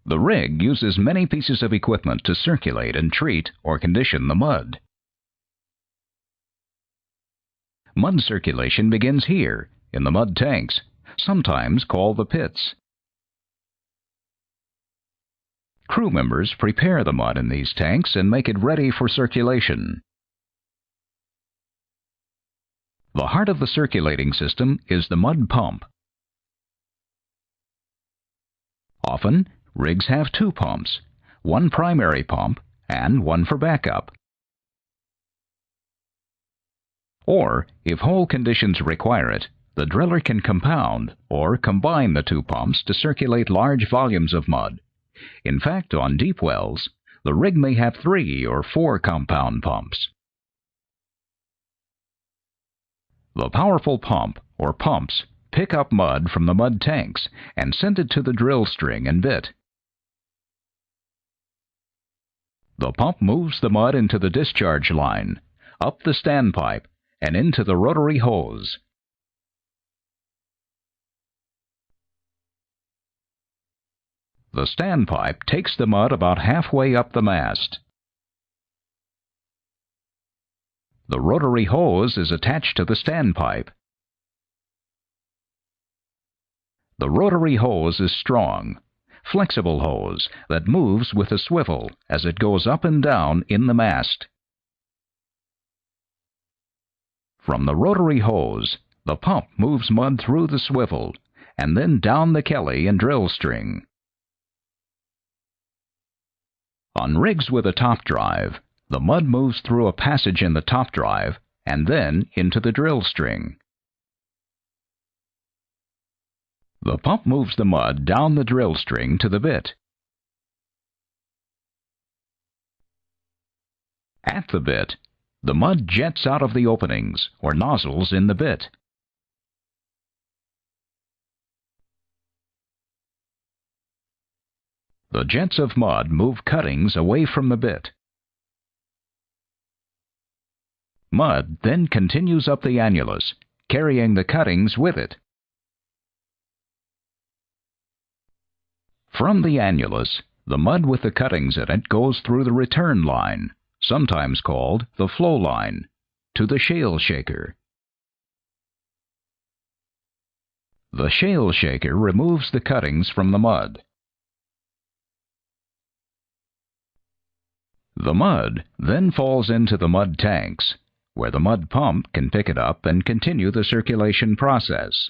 The rig uses many pieces of equipment to circulate and treat or condition the mud. Mud circulation begins here, in the mud tanks, sometimes called the pits. Crew members prepare the mud in these tanks and make it ready for circulation. The heart of the circulating system is the mud pump. Often, rigs have two pumps, one primary pump and one for backup. Or, if hole conditions require it, the driller can compound or combine the two pumps to circulate large volumes of mud. In fact, on deep wells, the rig may have 3 or 4 compound pumps. The powerful pump or pumps pick up mud from the mud tanks and send it to the drill string and bit. The pump moves the mud into the discharge line, up the standpipe, and into the rotary hose. The standpipe takes the mud about halfway up the mast. The rotary hose is attached to the standpipe. The rotary hose is strong, flexible hose that moves with a swivel as it goes up and down in the mast. From the rotary hose, the pump moves mud through the swivel and then down the Kelly and drill string. On rigs with a top drive, the mud moves through a passage in the top drive and then into the drill string. The pump moves the mud down the drill string to the bit. At the bit, the mud jets out of the openings or nozzles in the bit. The jets of mud move cuttings away from the bit. Mud then continues up the annulus, carrying the cuttings with it. From the annulus, the mud with the cuttings in it goes through the return line, sometimes called the flow line, to the shale shaker. The shale shaker removes the cuttings from the mud. The mud then falls into the mud tanks, where the mud pump can pick it up and continue the circulation process.